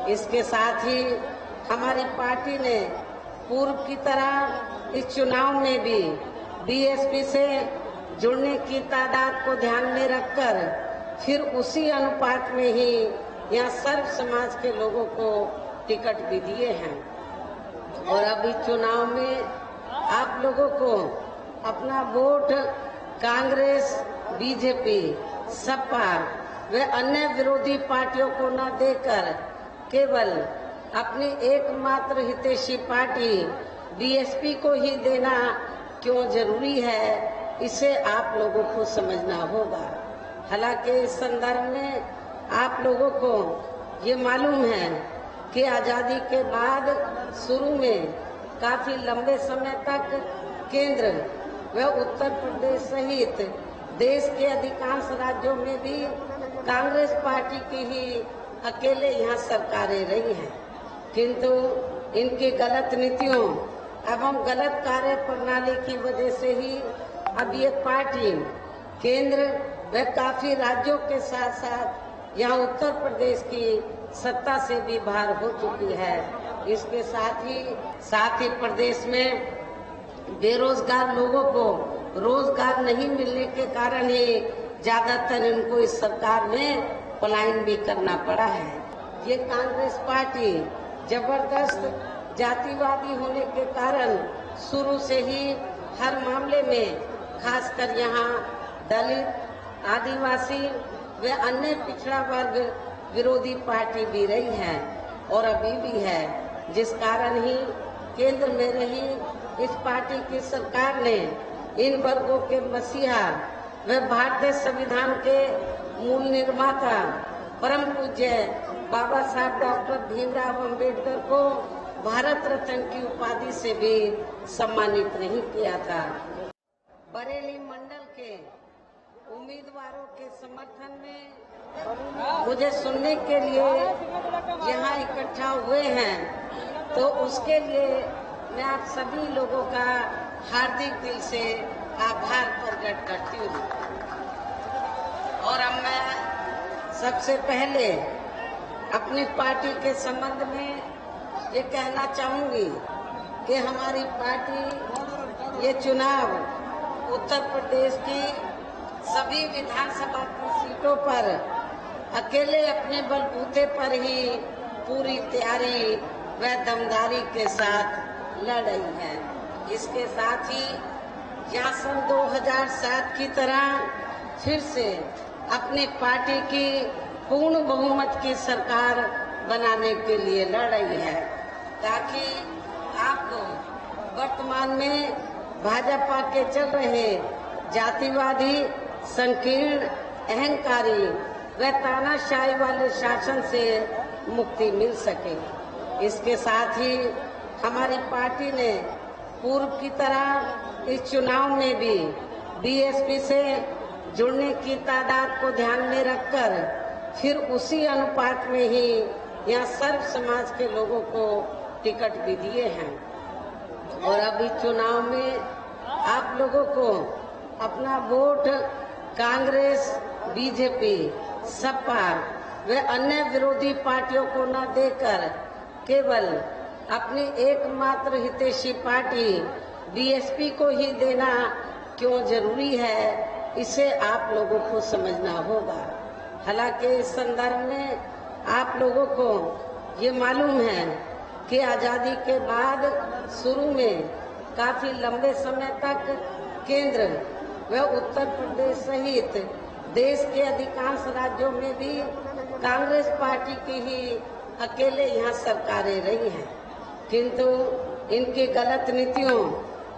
इसके साथ ही हमारी पार्टी ने पूर्व की तरह इस चुनाव में भी बीएसपी से जुड़ने की तादाद को ध्यान में रखकर फिर उसी अनुपात में ही यहाँ सर्व समाज के लोगों को टिकट भी दिए हैं। और अब इस चुनाव में आप लोगों को अपना वोट कांग्रेस, बीजेपी, सपा व अन्य विरोधी पार्टियों को न देकर केवल अपनी एकमात्र हितैषी पार्टी बीएसपी को ही देना क्यों जरूरी है, इसे आप लोगों को समझना होगा। हालांकि इस संदर्भ में आप लोगों को ये मालूम है कि आजादी के बाद शुरू में काफी लंबे समय तक केंद्र व उत्तर प्रदेश सहित देश के अधिकांश राज्यों में भी कांग्रेस पार्टी की ही अकेले यहाँ सरकारें रही हैं, किंतु इनकी गलत नीतियों एवं गलत कार्य प्रणाली की वजह से ही अब ये पार्टी केंद्र व काफी राज्यों के साथ साथ यहाँ उत्तर प्रदेश की सत्ता से भी बाहर हो चुकी है। इसके साथ ही प्रदेश में बेरोजगार लोगों को रोजगार नहीं मिलने के कारण ही ज्यादातर इनको इस सरकार में पलायन भी करना पड़ा है। ये कांग्रेस पार्टी जबरदस्त जातिवादी होने के कारण शुरू से ही हर मामले में खासकर यहाँ दलित, आदिवासी व अन्य पिछड़ा वर्ग विरोधी पार्टी भी रही है और अभी भी है, जिस कारण ही केंद्र में रही इस पार्टी की सरकार ने इन वर्गों के मसीहा व भारतीय संविधान के मूल निर्माता परम पूज्य बाबा साहब डॉक्टर भीमराव अंबेडकर को भारत रत्न की उपाधि से भी सम्मानित नहीं किया था। बरेली मंडल के उम्मीदवारों के समर्थन में मुझे सुनने के लिए यहाँ इकट्ठा हुए हैं, तो उसके लिए मैं आप सभी लोगों का हार्दिक दिल से आभार प्रकट करती हूँ। और अब मैं सबसे पहले अपनी पार्टी के संबंध में ये कहना चाहूंगी कि हमारी पार्टी ये चुनाव उत्तर प्रदेश की सभी विधानसभा की सीटों पर अकेले अपने बलबूते पर ही पूरी तैयारी व दमदारी के साथ लड़ रही है। इसके साथ ही यहाँ सन 2007 की तरह फिर से अपनी पार्टी की पूर्ण बहुमत की सरकार बनाने के लिए लड़ रही है, ताकि आपको वर्तमान में भाजपा के चल रहे जातिवादी, संकीर्ण, अहंकारी व तानाशाही वाले शासन से मुक्ति मिल सके। इसके साथ ही हमारी पार्टी ने पूर्व की तरह इस चुनाव में भी बीएसपी से जुड़ने की तादाद को ध्यान में रखकर फिर उसी अनुपात में ही यहाँ सर्व समाज के लोगों को टिकट भी दिए हैं। और अब इस चुनाव में आप लोगों को अपना वोट कांग्रेस, बीजेपी, सपा व अन्य विरोधी पार्टियों को न देकर केवल अपनी एकमात्र हितैषी पार्टी बीएसपी को ही देना क्यों जरूरी है, इसे आप लोगों को समझना होगा। हालांकि इस संदर्भ में आप लोगों को ये मालूम है कि आजादी के बाद शुरू में काफी लंबे समय तक केंद्र व उत्तर प्रदेश सहित देश के अधिकांश राज्यों में भी कांग्रेस पार्टी की ही अकेले यहाँ सरकारें रही हैं, किंतु इनकी गलत नीतियों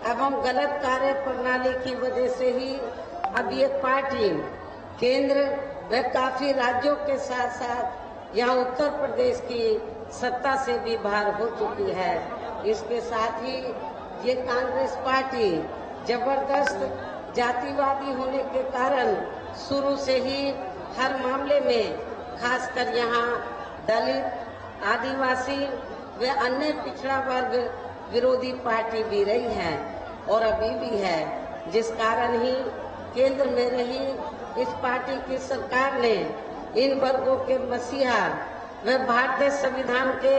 एवं गलत कार्य प्रणाली की वजह से ही अब ये पार्टी केंद्र व काफी राज्यों के साथ साथ यहाँ उत्तर प्रदेश की सत्ता से भी बाहर हो चुकी है। इसके साथ ही ये कांग्रेस पार्टी जबरदस्त जातिवादी होने के कारण शुरू से ही हर मामले में खासकर यहाँ दलित, आदिवासी व अन्य पिछड़ा वर्ग विरोधी पार्टी भी रही है और अभी भी है, जिस कारण ही केंद्र में रही इस पार्टी की सरकार ने इन वर्गों के मसीहा व भारतीय संविधान के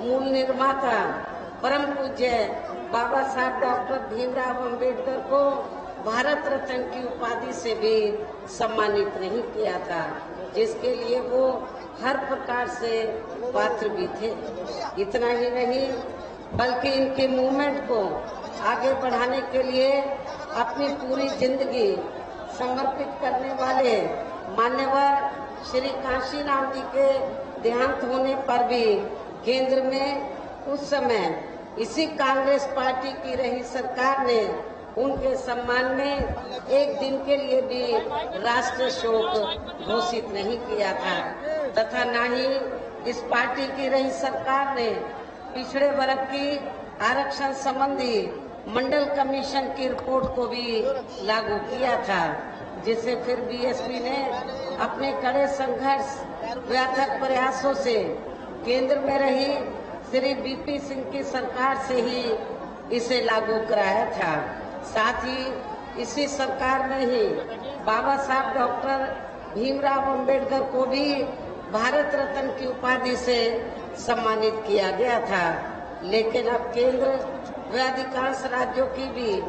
मूल निर्माता परम पूज्य बाबा साहब डॉक्टर भीमराव अंबेडकर को भारत रत्न की उपाधि से भी सम्मानित नहीं किया था, जिसके लिए वो हर प्रकार से पात्र भी थे। इतना ही नहीं बल्कि इनके मूवमेंट को आगे बढ़ाने के लिए अपनी पूरी जिंदगी समर्पित करने वाले मान्यवर श्री कांशीराम जी के देहांत होने पर भी केंद्र में उस समय इसी कांग्रेस पार्टी की रही सरकार ने उनके सम्मान में एक दिन के लिए भी राष्ट्रीय शोक घोषित नहीं किया था, तथा न ही इस पार्टी की रही सरकार ने पिछड़े वर्ग की आरक्षण संबंधी मंडल कमीशन की रिपोर्ट को भी लागू किया था, जिसे फिर बीएसपी ने अपने कड़े संघर्ष व अथक प्रयासों से केंद्र में रही श्री बीपी सिंह की सरकार से ही इसे लागू कराया था। साथ ही इसी सरकार में ही बाबा साहब डॉक्टर भीमराव अंबेडकर को भी भारत रत्न की उपाधि से सम्मानित किया गया था। लेकिन अब केंद्र व अधिकांश राज्यों की भी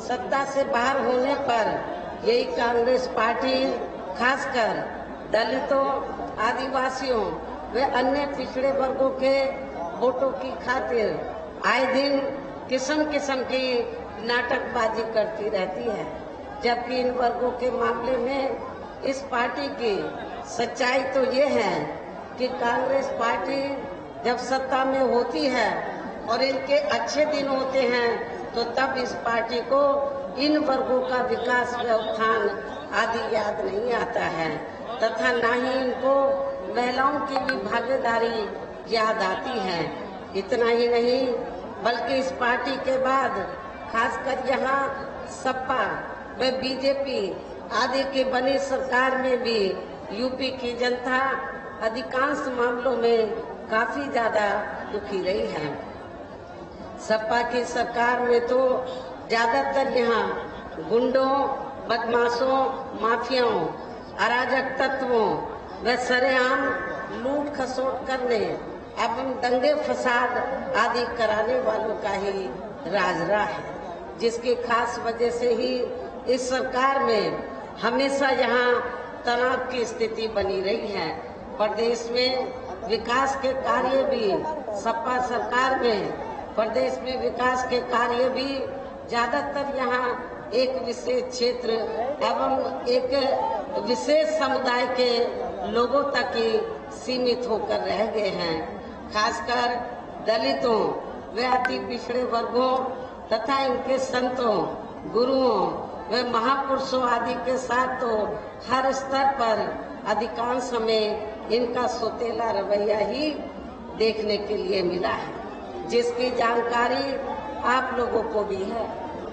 सत्ता से बाहर होने पर यही कांग्रेस पार्टी खासकर दलितों, आदिवासियों व अन्य पिछड़े वर्गों के वोटों की खातिर आए दिन किस्म किस्म की नाटकबाजी करती रहती है, जबकि इन वर्गों के मामले में इस पार्टी की सच्चाई तो ये है कि कांग्रेस पार्टी जब सत्ता में होती है और इनके अच्छे दिन होते हैं तो तब इस पार्टी को इन वर्गों का विकास व उत्थान आदि याद नहीं आता है, तथा न ही इनको महिलाओं की भी भागीदारी याद आती है। इतना ही नहीं बल्कि इस पार्टी के बाद खासकर यहाँ सपा व बीजेपी आदि की बनी सरकार में भी यूपी की जनता अधिकांश मामलों में काफी ज्यादा दुखी रही है। सपा की सरकार में तो ज्यादातर यहाँ गुंडों, बदमाशों, माफियाओं, अराजक तत्वों व सरेआम लूट खसोट करने एवं दंगे फसाद आदि कराने वालों का ही राज रहा है, जिसकी खास वजह से ही इस सरकार में हमेशा यहाँ तनाव की स्थिति बनी रही है। प्रदेश में विकास के कार्य भी सपा सरकार में प्रदेश में विकास के कार्य भी ज्यादातर यहाँ एक विशेष क्षेत्र एवं एक विशेष समुदाय के लोगों तक ही सीमित होकर रह गए हैं। खासकर दलितों व अति पिछड़े वर्गों तथा इनके संतों, गुरुओं व महापुरुषों आदि के साथ तो हर स्तर पर अधिकांश हमें इनका सोतेला रवैया ही देखने के लिए मिला है, जिसकी जानकारी आप लोगों को भी है।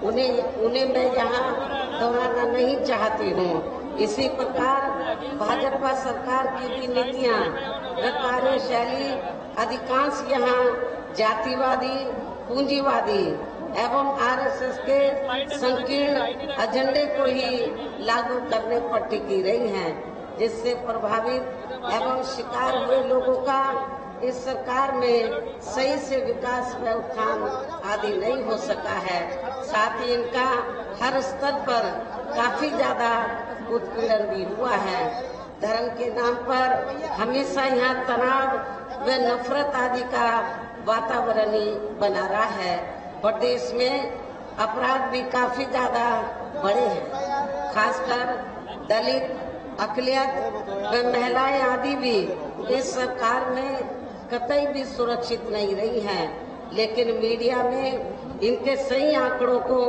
उन्हें मैं यहाँ दोहराना नहीं चाहती हूँ। इसी प्रकार भाजपा सरकार की भी नीतियाँ व कार्यशैली अधिकांश यहाँ जातिवादी, पूंजीवादी एवं आरएसएस के संकीर्ण एजेंडे को ही लागू करने पर टिकी रही हैं, जिससे प्रभावित एवं शिकार हुए लोगों का इस सरकार में सही से विकास व उत्थान आदि नहीं हो सका है। साथ ही इनका हर स्तर पर काफी ज्यादा उत्पीड़न भी हुआ है। धर्म के नाम पर हमेशा यहाँ तनाव व नफरत आदि का वातावरण ही बना रहा है। प्रदेश में अपराध भी काफी ज्यादा बढ़े हैं। खासकर दलित, अकलियत व महिलाएं आदि भी इस सरकार में कतई भी सुरक्षित नहीं रही हैं, लेकिन मीडिया में इनके सही आंकड़ों को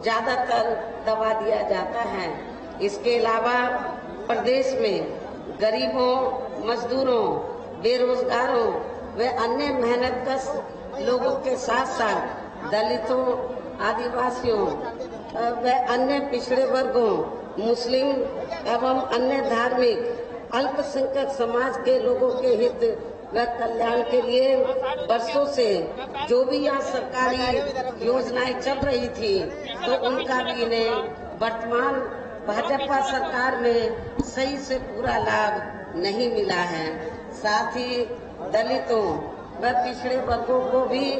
ज्यादातर दबा दिया जाता है। इसके अलावा प्रदेश में गरीबों, मजदूरों, बेरोजगारों व अन्य मेहनतकश लोगों के साथ साथ दलितों, आदिवासियों व अन्य पिछड़े वर्गों, मुस्लिम एवं अन्य धार्मिक अल्पसंख्यक समाज के लोगों के हित व कल्याण के लिए वर्षों से जो भी यहाँ सरकारी योजनाएं चल रही थी तो उनका भी इन्हें वर्तमान भाजपा सरकार में सही से पूरा लाभ नहीं मिला है। साथ ही दलितों व पिछड़े वर्गों को भी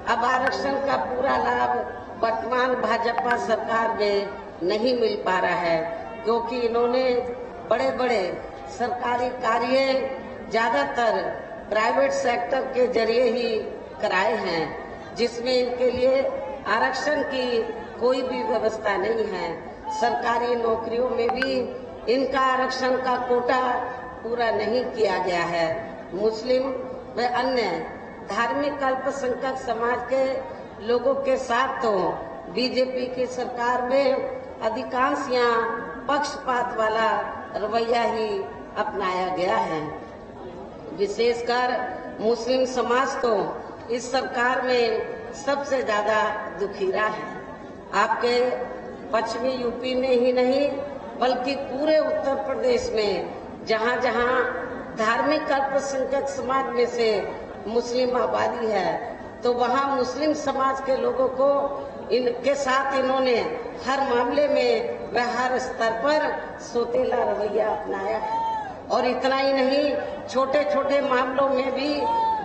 अब आरक्षण का पूरा लाभ वर्तमान भाजपा सरकार में नहीं मिल पा रहा है, क्योंकि इन्होंने बड़े बड़े सरकारी कार्य ज्यादातर प्राइवेट सेक्टर के जरिए ही कराए हैं, जिसमें इनके लिए आरक्षण की कोई भी व्यवस्था नहीं है। सरकारी नौकरियों में भी इनका आरक्षण का कोटा पूरा नहीं किया गया है। मुस्लिम व अन्य धार्मिक अल्पसंख्यक समाज के लोगों के साथ तो बीजेपी की सरकार में अधिकांश यहाँ पक्षपात वाला रवैया ही अपनाया गया है। विशेषकर मुस्लिम समाज तो इस सरकार में सबसे ज्यादा दुखी रहा है। आपके पश्चिमी यूपी में ही नहीं बल्कि पूरे उत्तर प्रदेश में जहाँ जहाँ धार्मिक अल्पसंख्यक समाज में से मुस्लिम आबादी है, तो वहाँ मुस्लिम समाज के लोगों को इनके साथ इन्होंने हर मामले में व हर स्तर पर सोतेला रवैया अपनाया है। और इतना ही नहीं, छोटे छोटे मामलों में भी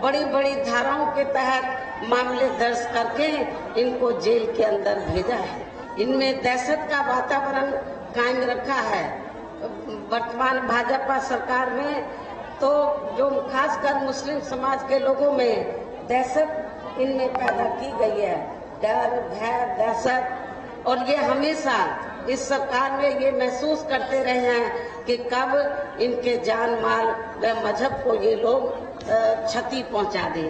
बड़ी बड़ी धाराओं के तहत मामले दर्ज करके इनको जेल के अंदर भेजा है। इनमें दहशत का वातावरण कायम रखा है। वर्तमान भाजपा सरकार में तो जो खासकर मुस्लिम समाज के लोगों में दहशत इनमें पैदा की गई है, डर, भय, दहशत। और ये हमेशा इस सरकार में ये महसूस करते रहे हैं कि कब इनके जान माल व मजहब को ये लोग क्षति पहुंचा दे।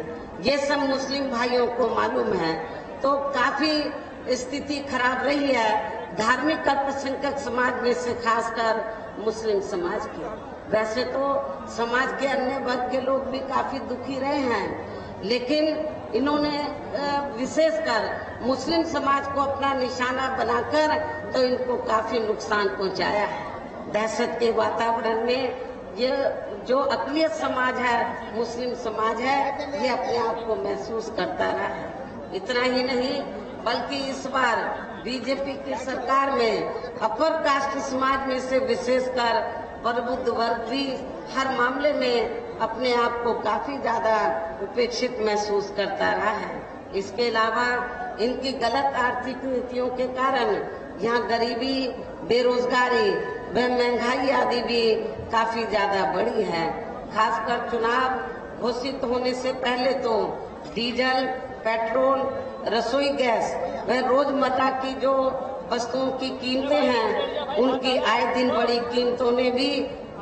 ये सब मुस्लिम भाइयों को मालूम है। तो काफी स्थिति खराब रही है धार्मिक अल्पसंख्यक समाज में से, खासकर मुस्लिम समाज की। वैसे तो समाज के अन्य वर्ग के लोग भी काफी दुखी रहे हैं, लेकिन इन्होंने विशेषकर मुस्लिम समाज को अपना निशाना बनाकर तो इनको काफी नुकसान पहुंचाया है। दहशत के वातावरण में ये जो अक़लियत समाज है, मुस्लिम समाज है, ये अपने आप को महसूस करता रहा है। इतना ही नहीं बल्कि इस बार बीजेपी की सरकार में अपर कास्ट समाज में से विशेषकर प्रबुद्ध वर्ग भी हर मामले में अपने आप को काफी ज्यादा उपेक्षित महसूस करता रहा है। इसके अलावा इनकी गलत आर्थिक नीतियों के कारण यहाँ गरीबी, बेरोजगारी व महंगाई आदि भी काफी ज्यादा बढ़ी है। खासकर चुनाव घोषित होने से पहले तो डीजल, पेट्रोल, रसोई गैस व रोजमर्रा की जो वस्तुओं की कीमतें हैं, उनकी आए दिन बढ़ी कीमतों ने भी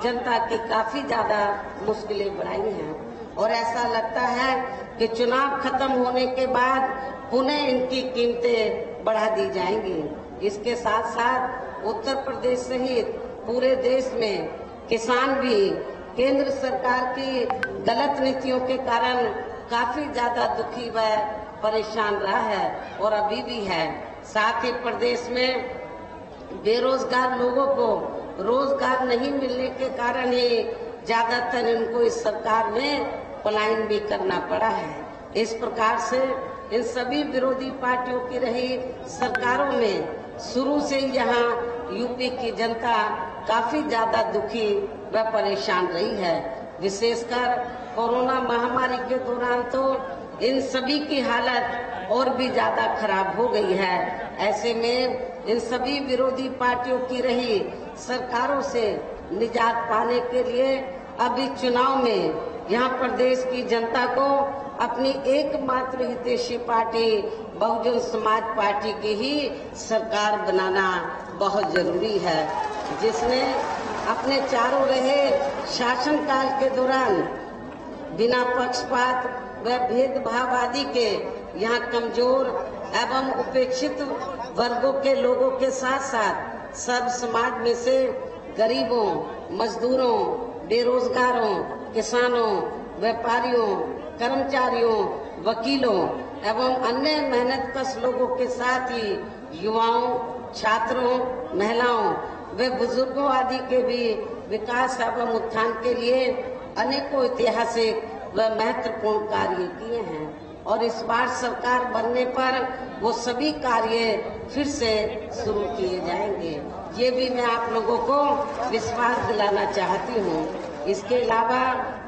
जनता की काफी ज्यादा मुश्किलें बढ़ाई हैं। और ऐसा लगता है कि चुनाव खत्म होने के बाद पुनः इनकी कीमतें बढ़ा दी जाएंगी। इसके साथ साथ उत्तर प्रदेश सहित पूरे देश में किसान भी केंद्र सरकार की गलत नीतियों के कारण काफी ज्यादा दुखी व परेशान रहा है और अभी भी है। साथ ही प्रदेश में बेरोजगार लोगों को रोजगार नहीं मिलने के कारण ही ज्यादातर इनको इस सरकार में पलायन भी करना पड़ा है। इस प्रकार से इन सभी विरोधी पार्टियों की रही सरकारों में शुरू से यहाँ यूपी की जनता काफी ज्यादा दुखी व परेशान रही है। विशेषकर कोरोना महामारी के दौरान तो इन सभी की हालत और भी ज्यादा खराब हो गई है। ऐसे में इन सभी विरोधी पार्टियों की रही सरकारों से निजात पाने के लिए अभी चुनाव में यहाँ प्रदेश की जनता को अपनी एकमात्र हितैषी पार्टी बहुजन समाज पार्टी की ही सरकार बनाना बहुत जरूरी है, जिसने अपने चारों रहे शासनकाल के दौरान बिना पक्षपात व भेदभाव आदि के यहाँ कमजोर एवं उपेक्षित वर्गों के लोगों के साथ साथ सब समाज में से गरीबों, मजदूरों, बेरोजगारों, किसानों, व्यापारियों, कर्मचारियों, वकीलों एवं अन्य मेहनतकश लोगों के साथ ही युवाओं, छात्रों, महिलाओं व बुजुर्गों आदि के भी विकास एवं उत्थान के लिए अनेकों ऐतिहासिक व महत्वपूर्ण कार्य किए हैं। और इस बार सरकार बनने पर वो सभी कार्य फिर से शुरू किए जाएंगे, ये भी मैं आप लोगों को विश्वास दिलाना चाहती हूँ। इसके अलावा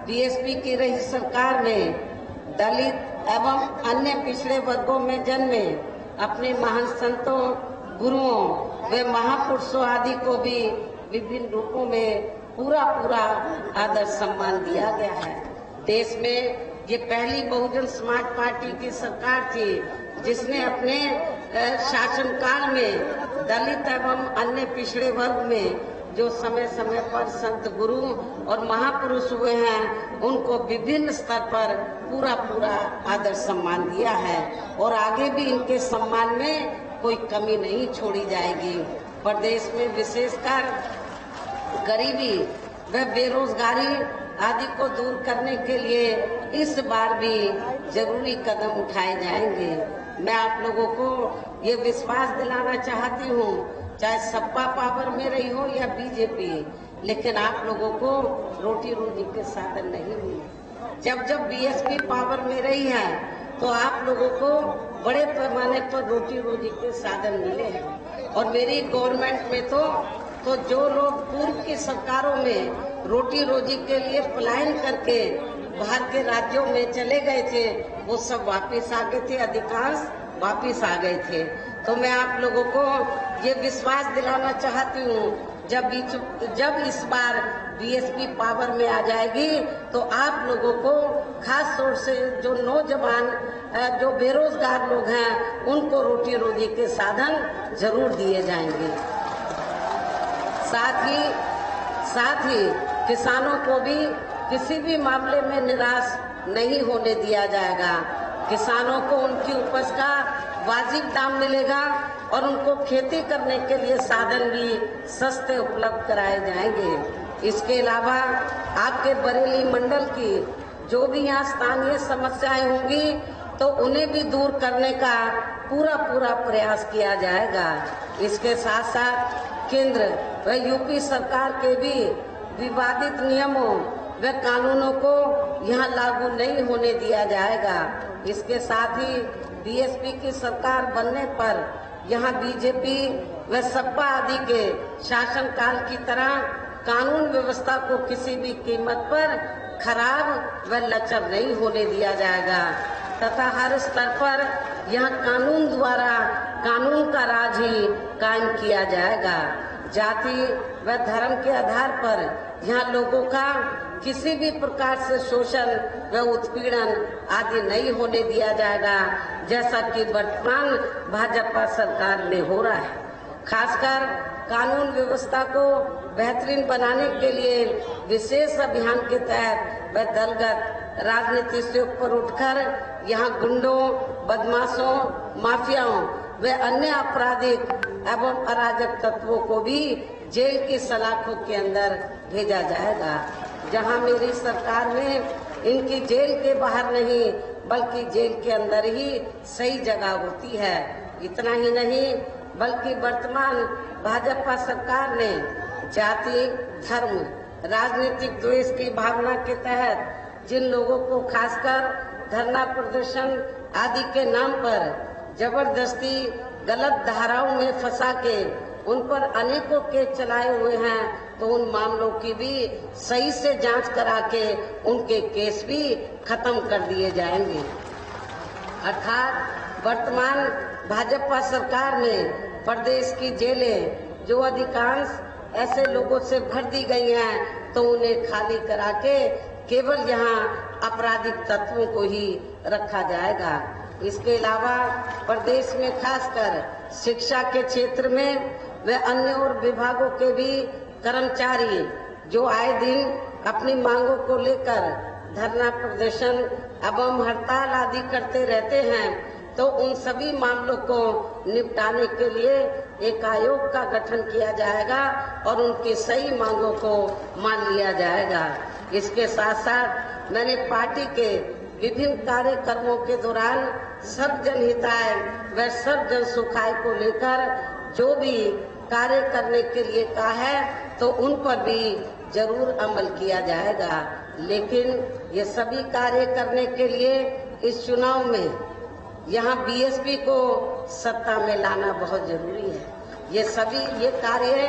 बीएसपी की रही सरकार में दलित एवं अन्य पिछड़े वर्गों में जन्मे अपने महान संतों, गुरुओं व महापुरुषों आदि को भी विभिन्न रूपों में पूरा आदर सम्मान दिया गया है। देश में ये पहली बहुजन समाज पार्टी की सरकार थी जिसने अपने शासनकाल में दलित एवं अन्य पिछड़े वर्ग में जो समय समय पर संत गुरु और महापुरुष हुए हैं उनको विभिन्न स्तर पर पूरा आदर सम्मान दिया है और आगे भी इनके सम्मान में कोई कमी नहीं छोड़ी जाएगी। प्रदेश में विशेषकर गरीबी व बेरोजगारी आदि को दूर करने के लिए इस बार भी जरूरी कदम उठाए जाएंगे। मैं आप लोगों को ये विश्वास दिलाना चाहती हूँ, चाहे सपा पावर में रही हो या बीजेपी, लेकिन आप लोगों को रोटी रोजी के साधन नहीं मिले। जब बीएसपी पावर में रही है तो आप लोगों को बड़े पैमाने पर रोटी रोजी के साधन मिले हैं और मेरी गवर्नमेंट में तो जो लोग पूर्व की सरकारों में रोटी रोजी के लिए पलायन करके बाहर के राज्यों में चले गए थे वो सब वापस आ गए थे, अधिकांश वापस आ गए थे। तो मैं आप लोगों को ये विश्वास दिलाना चाहती हूँ, जब इस बार बीएसपी पावर में आ जाएगी तो आप लोगों को खास तौर से जो नौजवान जो बेरोजगार लोग हैं उनको रोटी रोजी के साधन जरूर दिए जाएंगे। साथ ही किसानों को भी किसी भी मामले में निराश नहीं होने दिया जाएगा। किसानों को उनकी उपज का वाजिब दाम मिलेगा और उनको खेती करने के लिए साधन भी सस्ते उपलब्ध कराए जाएंगे। इसके अलावा आपके बरेली मंडल की जो भी यहाँ स्थानीय समस्याएं होंगी तो उन्हें भी दूर करने का पूरा प्रयास किया जाएगा। इसके साथ साथ केंद्र व यूपी सरकार के भी विवादित नियमों व कानूनों को यहाँ लागू नहीं होने दिया जाएगा। इसके साथ ही बीएसपी की सरकार बनने पर यहाँ बीजेपी व सपा आदि के शासनकाल की तरह कानून व्यवस्था को किसी भी कीमत पर खराब व लचर नहीं होने दिया जाएगा तथा हर स्तर पर यहाँ कानून द्वारा कानून का राज ही कायम किया जाएगा। जाति व धर्म के आधार पर यहाँ लोगों का किसी भी प्रकार से शोषण व उत्पीड़न आदि नहीं होने दिया जाएगा, जैसा कि वर्तमान भाजपा सरकार में हो रहा है। खासकर कानून व्यवस्था को बेहतरीन बनाने के लिए विशेष अभियान के तहत व दलगत राजनीति से ऊपर उठकर यहाँ गुंडों, बदमाशों, माफियाओं व अन्य आपराधिक एवं अराजक तत्वों को भी जेल की सलाखों के अंदर भेजा जाएगा। जहां मेरी सरकार में इनकी जेल के बाहर नहीं बल्कि जेल के अंदर ही सही जगह होती है। इतना ही नहीं बल्कि वर्तमान भाजपा सरकार ने जाति, धर्म, राजनीतिक द्वेष की भावना के तहत जिन लोगों को खासकर धरना प्रदर्शन आदि के नाम पर जबरदस्ती गलत धाराओं में फंसा के उन पर अनेकों केस चलाए हुए हैं तो उन मामलों की भी सही से जांच करा के उनके केस भी खत्म कर दिए जाएंगे। अर्थात वर्तमान भाजपा सरकार में प्रदेश की जेलें जो अधिकांश ऐसे लोगों से भर दी गई हैं तो उन्हें खाली करा के केवल यहाँ आपराधिक तत्वों को ही रखा जाएगा। इसके अलावा प्रदेश में खासकर शिक्षा के क्षेत्र में व अन्य और विभागों के भी कर्मचारी जो आए दिन अपनी मांगों को लेकर धरना प्रदर्शन एवं हड़ताल आदि करते रहते हैं तो उन सभी मामलों को निपटाने के लिए एक आयोग का गठन किया जाएगा और उनकी सही मांगों को मान लिया जाएगा। इसके साथ साथ मैंने पार्टी के विभिन्न कार्यक्रमों के दौरान सर्व जनहिताय व सर्व जन सुखाय को लेकर जो भी कार्य करने के लिए कहा है तो उन पर भी जरूर अमल किया जाएगा। लेकिन ये सभी कार्य करने के लिए इस चुनाव में यहाँ बीएसपी को सत्ता में लाना बहुत जरूरी है। ये कार्य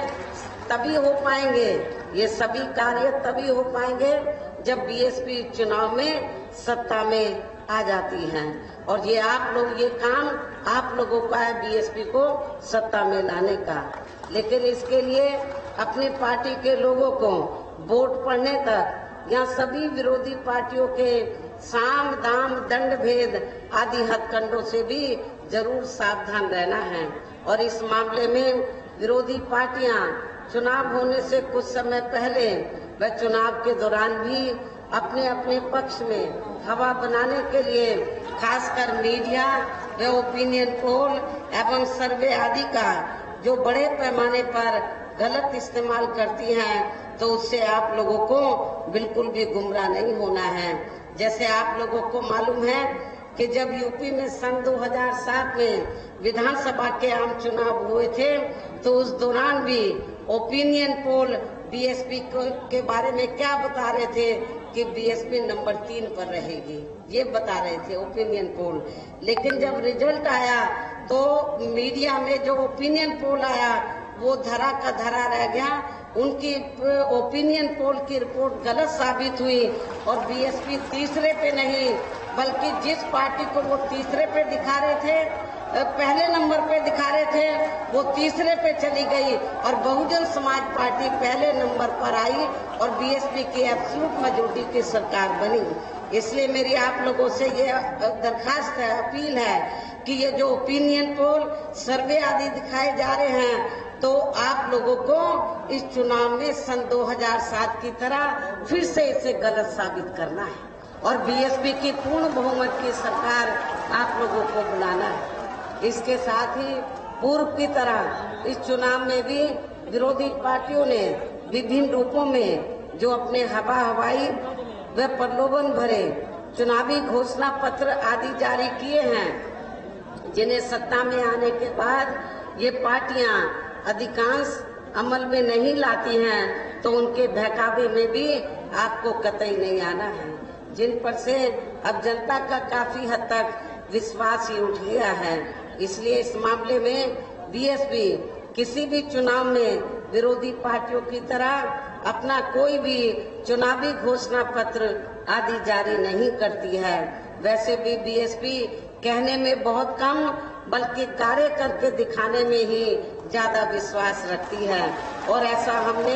तभी हो पाएंगे, ये सभी कार्य तभी हो पाएंगे जब बीएसपी चुनाव में सत्ता में आ जाती हैं। और ये काम आप लोगों का है बीएसपी को सत्ता में लाने का। लेकिन इसके लिए अपनी पार्टी के लोगों को वोट पड़ने तक यहाँ सभी विरोधी पार्टियों के साम दाम दंड भेद आदि हथकंडों से भी जरूर सावधान रहना है। और इस मामले में विरोधी पार्टियां चुनाव होने से कुछ समय पहले व चुनाव के दौरान भी अपने अपने पक्ष में हवा बनाने के लिए खासकर मीडिया व ओपिनियन पोल एवं सर्वे आदि का जो बड़े पैमाने पर गलत इस्तेमाल करती हैं, तो उससे आप लोगों को बिल्कुल भी गुमराह नहीं होना है। जैसे आप लोगों को मालूम है कि जब यूपी में सन 2007 में विधानसभा के आम चुनाव हुए थे, तो उस दौरान भी ओपिनियन पोल बीएसपी के बारे में क्या बता रहे थे कि बीएसपी नंबर 3 पर रहेगी, ये बता रहे थे ओपिनियन पोल। लेकिन जब रिजल्ट आया तो मीडिया में जो ओपिनियन पोल आया वो धरा का धरा रह गया। उनकी ओपिनियन पोल की रिपोर्ट गलत साबित हुई और बीएसपी तीसरे पे नहीं बल्कि जिस पार्टी को वो तीसरे पे दिखा रहे थे, पहले नंबर पे दिखा रहे थे, वो तीसरे पे चली गई और बहुजन समाज पार्टी पहले नंबर पर आई और बीएसपी की एब्सोल्यूट मेजॉरिटी की सरकार बनी। इसलिए मेरी आप लोगों से ये दरखास्त है, अपील है कि ये जो ओपिनियन पोल सर्वे आदि दिखाए जा रहे हैं, तो आप लोगों को इस चुनाव में सन 2007 की तरह फिर से इसे गलत साबित करना है और बीएसपी की पूर्ण बहुमत की सरकार आप लोगों को बुलाना है। इसके साथ ही पूर्व की तरह इस चुनाव में भी विरोधी पार्टियों ने विभिन्न रूपों में जो अपने हवाई व प्रलोभन भरे चुनावी घोषणा पत्र आदि जारी किए हैं, जिन्हें सत्ता में आने के बाद ये पार्टियां अधिकांश अमल में नहीं लाती हैं, तो उनके बहकावे में भी आपको कतई नहीं आना है, जिन पर से अब जनता का काफी हद तक विश्वास ही उठ गया है। इसलिए इस मामले में बीएसपी किसी भी चुनाव में विरोधी पार्टियों की तरह अपना कोई भी चुनावी घोषणा पत्र आदि जारी नहीं करती है। वैसे भी बीएसपी कहने में बहुत कम बल्कि कार्य करके दिखाने में ही ज्यादा विश्वास रखती है और ऐसा हमने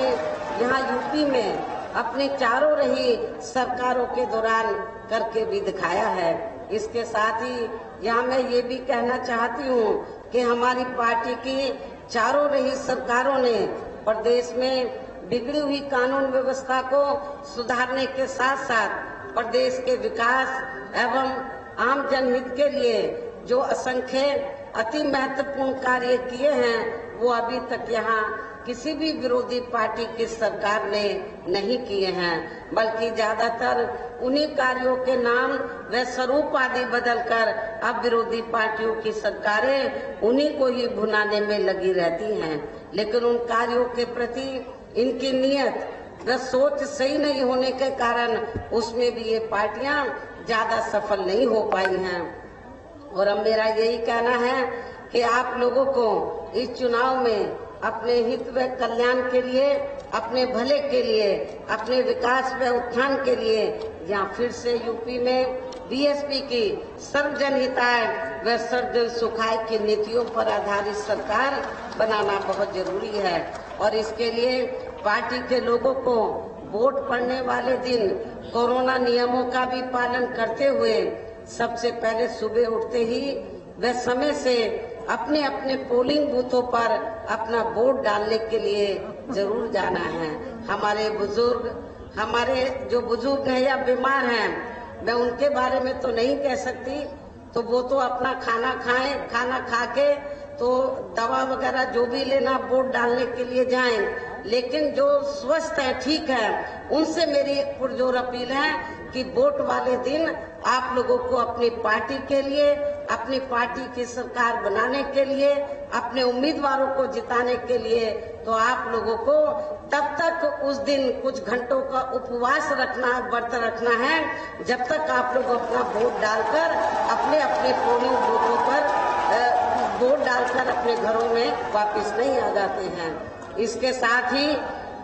यहाँ यूपी में अपने चारों रही सरकारों के दौरान करके भी दिखाया है। इसके साथ ही यहाँ मैं ये भी कहना चाहती हूँ कि हमारी पार्टी की चारों रही सरकारों ने प्रदेश में बिगड़ी हुई कानून व्यवस्था को सुधारने के साथ साथ प्रदेश के विकास एवं आम जनहित के लिए जो असंख्य अति महत्वपूर्ण कार्य किए हैं, वो अभी तक यहाँ किसी भी विरोधी पार्टी की सरकार ने नहीं किए हैं, बल्कि ज्यादातर उन्हीं कार्यों के नाम व स्वरूप आदि बदलकर अब विरोधी पार्टियों की सरकारें उन्हीं को ही भुनाने में लगी रहती हैं। लेकिन उन कार्यों के प्रति इनकी नियत व सोच सही नहीं होने के कारण उसमें भी ये पार्टियां ज्यादा सफल नहीं हो पाई हैं। और अब मेरा यही कहना है कि आप लोगों को इस चुनाव में अपने हित व कल्याण के लिए, अपने भले के लिए, अपने विकास व उत्थान के लिए यहाँ फिर से यूपी में बीएसपी की सर्वजन हिताय व सर्वजन सुखाय की नीतियों पर आधारित सरकार बनाना बहुत जरूरी है। और इसके लिए पार्टी के लोगों को वोट पड़ने वाले दिन कोरोना नियमों का भी पालन करते हुए सबसे पहले सुबह उठते ही व समय से अपने अपने पोलिंग बूथों पर अपना वोट डालने के लिए जरूर जाना है। हमारे जो बुजुर्ग हैं या बीमार हैं, मैं उनके बारे में तो नहीं कह सकती, तो वो तो अपना खाना खाएं, खाना खा के तो दवा वगैरह जो भी लेना वोट डालने के लिए जाएं। लेकिन जो स्वस्थ है, ठीक है, उनसे मेरी पुरजोर अपील है कि वोट वाले दिन आप लोगों को अपनी पार्टी के लिए, अपनी पार्टी की सरकार बनाने के लिए, अपने उम्मीदवारों को जिताने के लिए, तो आप लोगों को तब तक उस दिन कुछ घंटों का उपवास रखना, व्रत रखना है, जब तक आप लोग अपना वोट डालकर अपने अपने पोलिंग बूथों पर वोट डालकर अपने घरों में वापस नहीं आ जाते हैं। इसके साथ ही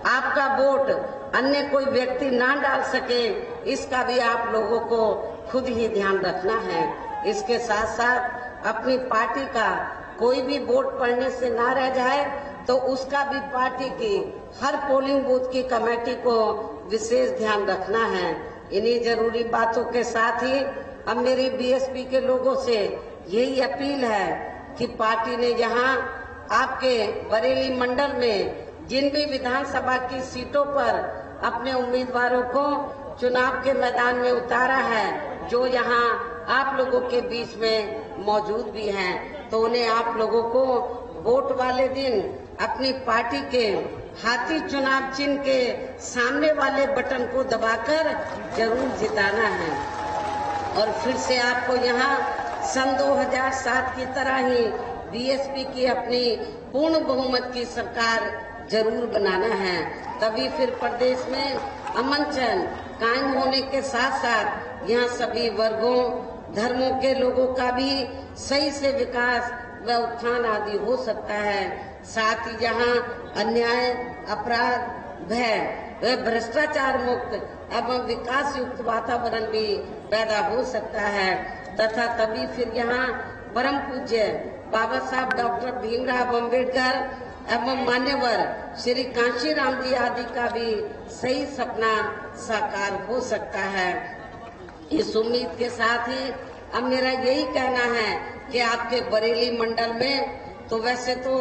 आपका वोट अन्य कोई व्यक्ति ना डाल सके, इसका भी आप लोगों को खुद ही ध्यान रखना है। इसके साथ साथ अपनी पार्टी का कोई भी वोट पड़ने से ना रह जाए, तो उसका भी पार्टी की हर पोलिंग बूथ की कमेटी को विशेष ध्यान रखना है। इन्हीं जरूरी बातों के साथ ही अब मेरी बीएसपी के लोगों से यही अपील है कि पार्टी ने यहाँ आपके बरेली मंडल में जिन भी विधानसभा की सीटों पर अपने उम्मीदवारों को चुनाव के मैदान में उतारा है, जो यहाँ आप लोगों के बीच में मौजूद भी हैं, तो उन्हें आप लोगों को वोट वाले दिन अपनी पार्टी के हाथी चुनाव चिन्ह के सामने वाले बटन को दबाकर जरूर जिताना है। और फिर से आपको यहाँ सन 2007 की तरह ही बीएसपी की अपनी पूर्ण बहुमत की सरकार जरूर बनाना है। तभी फिर प्रदेश में अमन चैन कायम होने के साथ साथ यहाँ सभी वर्गों धर्मों के लोगों का भी सही से विकास व उत्थान आदि हो सकता है। साथ ही यहाँ अन्याय, अपराध, भय व भ्रष्टाचार मुक्त एवं विकास युक्त वातावरण भी पैदा हो सकता है। तथा तभी फिर यहाँ परम पूज्य बाबा साहब डॉक्टर भीमराव अम्बेडकर एवं मान्यवर श्री कांशीराम जी आदि का भी सही सपना साकार हो सकता है। इस उम्मीद के साथ ही अब मेरा यही कहना है कि आपके बरेली मंडल में तो वैसे तो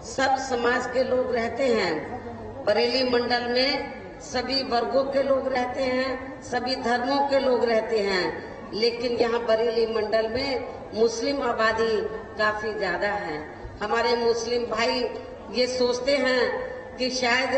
सब समाज के लोग रहते हैं, बरेली मंडल में सभी वर्गों के लोग रहते हैं, सभी धर्मों के लोग रहते हैं, लेकिन यहाँ बरेली मंडल में मुस्लिम आबादी काफी ज्यादा है। हमारे मुस्लिम भाई ये सोचते हैं कि शायद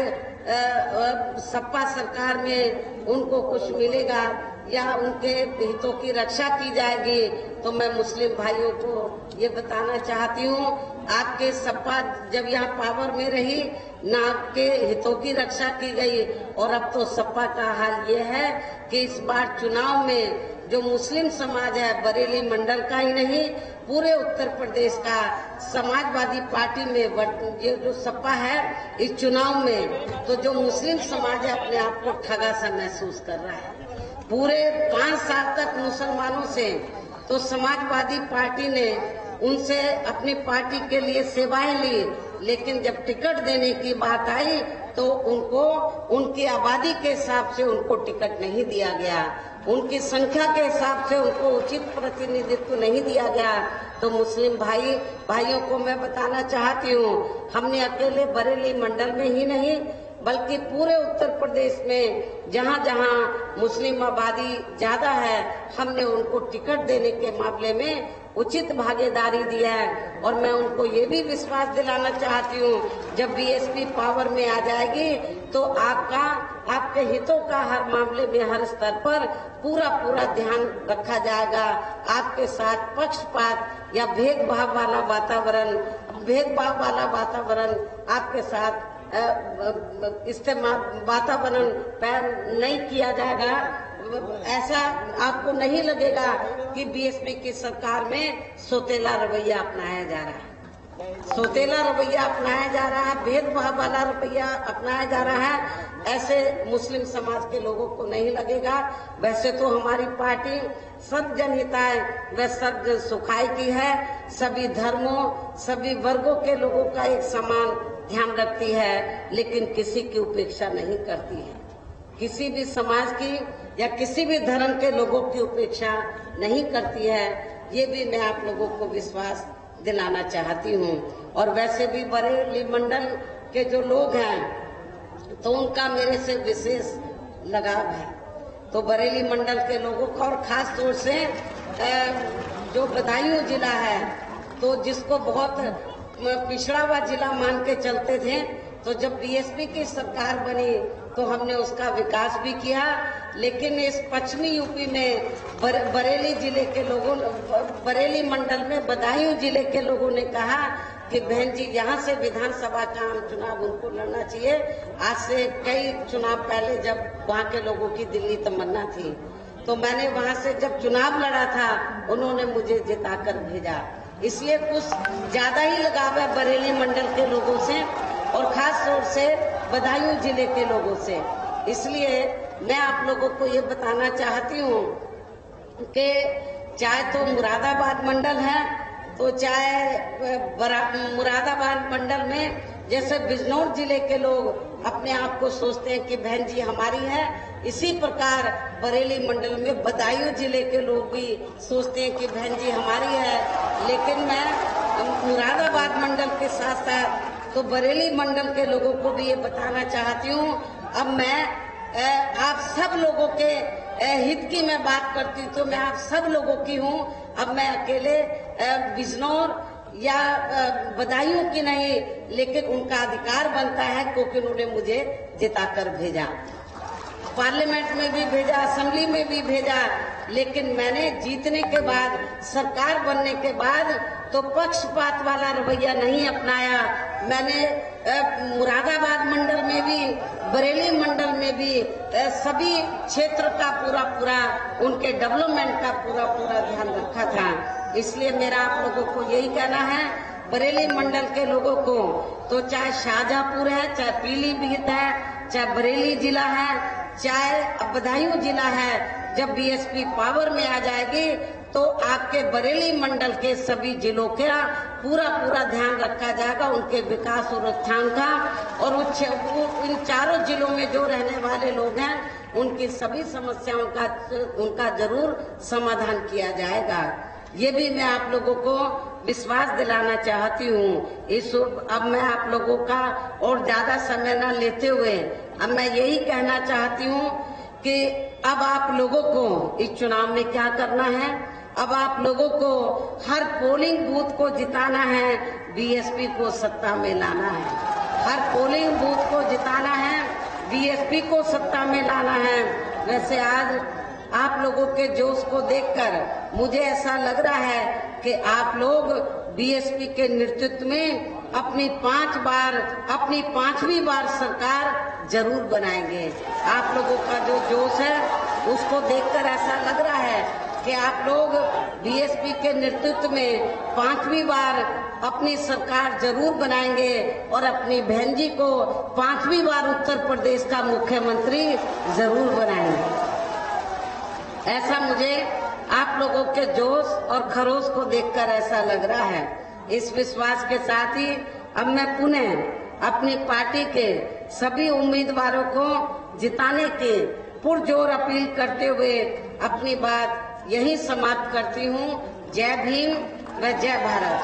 सपा सरकार में उनको कुछ मिलेगा या उनके हितों की रक्षा की जाएगी। तो मैं मुस्लिम भाइयों को ये बताना चाहती हूँ, आपके सपा जब यहाँ पावर में रही ना आपके हितों की रक्षा की गई, और अब तो सपा का हाल ये है कि इस बार चुनाव में जो मुस्लिम समाज है, बरेली मंडल का ही नहीं पूरे उत्तर प्रदेश का समाजवादी पार्टी में ये जो सपा है इस चुनाव में, तो जो मुस्लिम समाज है अपने आप को ठगा सा महसूस कर रहा है। पूरे 5 साल तक मुसलमानों से तो समाजवादी पार्टी ने उनसे अपनी पार्टी के लिए सेवाएं ली, लेकिन जब टिकट देने की बात आई तो उनको उनकी आबादी के हिसाब से उनको टिकट नहीं दिया गया, उनकी संख्या के हिसाब से उनको उचित प्रतिनिधित्व नहीं दिया गया। तो मुस्लिम भाइयों को मैं बताना चाहती हूँ, हमने अकेले बरेली मंडल में ही नहीं बल्कि पूरे उत्तर प्रदेश में जहाँ जहाँ मुस्लिम आबादी ज्यादा है, हमने उनको टिकट देने के मामले में उचित भागीदारी दिया है। और मैं उनको ये भी विश्वास दिलाना चाहती हूँ, जब बीएसपी पावर में आ जाएगी तो आपके हितों का हर मामले में हर स्तर पर पूरा ध्यान रखा जाएगा। आपके साथ पक्षपात या भेदभाव वाला वातावरण आपके साथ इस्तेमाल वातावरण पैदा नहीं किया जाएगा। ऐसा आपको नहीं लगेगा कि बीएसपी की सरकार में सौतेला रवैया अपनाया जा रहा है, सौतेला रवैया अपनाया जा रहा है, भेदभाव वाला रवैया अपनाया जा रहा है। ऐसे मुस्लिम समाज के लोगों को नहीं लगेगा। वैसे तो हमारी पार्टी सब जनहिताय व सब जन सुखाई की है, सभी धर्मों सभी वर्गों के लोगों का एक समान ध्यान रखती है, लेकिन किसी की उपेक्षा नहीं करती है, किसी भी समाज की या किसी भी धर्म के लोगों की उपेक्षा नहीं करती है। ये भी मैं आप लोगों को विश्वास दिलाना चाहती हूँ। और वैसे भी बरेली मंडल के जो लोग हैं तो उनका मेरे से विशेष लगाव है। तो बरेली मंडल के लोगों का और खास तौर से जो बदायूं जिला है, तो जिसको बहुत पिछड़ा हुआ जिला मान के चलते थे, तो जब बीएसपी की सरकार बनी तो हमने उसका विकास भी किया। लेकिन इस पश्चिमी यूपी में बरेली जिले के लोगों, बरेली मंडल में बदायूं जिले के लोगों ने कहा कि बहन जी यहाँ से विधानसभा का आम चुनाव उनको लड़ना चाहिए। आज से कई चुनाव पहले जब वहाँ के लोगों की दिल्ली तमन्ना थी, तो मैंने वहाँ से जब चुनाव लड़ा था उन्होंने मुझे जिताकर भेजा। इसलिए कुछ ज्यादा ही लगाव है बरेली मंडल के लोगों से। और खास तौर से बदायूं जिले के लोगों से। इसलिए मैं आप लोगों को ये बताना चाहती हूँ कि चाहे तो मुरादाबाद मंडल है, तो चाहे मुरादाबाद मंडल में जैसे बिजनौर जिले के लोग अपने आप को सोचते हैं कि बहन जी हमारी है, इसी प्रकार बरेली मंडल में बदायूं जिले के लोग भी सोचते हैं कि बहन जी हमारी है। लेकिन मैं मुरादाबाद मंडल के साथ साथ तो बरेली मंडल के लोगों को भी ये बताना चाहती हूँ। अब मैं आप सब लोगों के हित की मैं बात करती हूँ तो मैं आप सब लोगों की हूँ। अब मैं अकेले बिजनौर या बदायूं की नहीं, लेकिन उनका अधिकार बनता है क्योंकि उन्होंने मुझे जिताकर भेजा, पार्लियामेंट में भी भेजा, असेंबली में भी भेजा। लेकिन मैंने जीतने के बाद, सरकार बनने के बाद तो पक्षपात वाला रवैया नहीं अपनाया। मैंने मुरादाबाद मंडल में भी, बरेली मंडल में भी सभी क्षेत्र का पूरा उनके डेवलपमेंट का पूरा ध्यान रखा था। इसलिए मेरा आप लोगों को यही कहना है, बरेली मंडल के लोगों को, तो चाहे शाहजहांपुर है, चाहे पीलीभीत है, चाहे बरेली जिला है, चाहे बदायूं जिला है, जब बीएसपी पावर में आ जाएगी तो आपके बरेली मंडल के सभी जिलों का पूरा ध्यान रखा जाएगा, उनके विकास और उत्थान का। और इन चारों जिलों में जो रहने वाले लोग हैं उनकी सभी समस्याओं का उनका जरूर समाधान किया जाएगा। ये भी मैं आप लोगों को विश्वास दिलाना चाहती हूँ। अब मैं आप लोगों का और ज्यादा समय न लेते हुए अब मैं यही कहना चाहती हूँ कि अब आप लोगों को इस चुनाव में क्या करना है। अब आप लोगों को हर पोलिंग बूथ को जिताना है, बीएसपी को सत्ता में लाना है। हर पोलिंग बूथ को जिताना है, बीएसपी को सत्ता में लाना है। वैसे आज आप लोगों के जोश को देखकर मुझे ऐसा लग रहा है कि आप लोग बीएसपी के नेतृत्व में अपनी 5वीं बार सरकार जरूर बनाएंगे। आप लोगों का जो जोश है उसको देखकर ऐसा लग रहा है कि आप लोग बीएसपी के नेतृत्व में 5वीं बार अपनी सरकार जरूर बनाएंगे और अपनी बहन जी को 5वीं बार उत्तर प्रदेश का मुख्यमंत्री जरूर बनाएंगे। ऐसा मुझे आप लोगों के जोश और खरोश को देखकर ऐसा लग रहा है। इस विश्वास के साथ ही अब मैं पुनः अपनी पार्टी के सभी उम्मीदवारों को जिताने की पुरजोर अपील करते हुए अपनी बात यही समाप्त करती हूँ। जय भीम व जय भारत।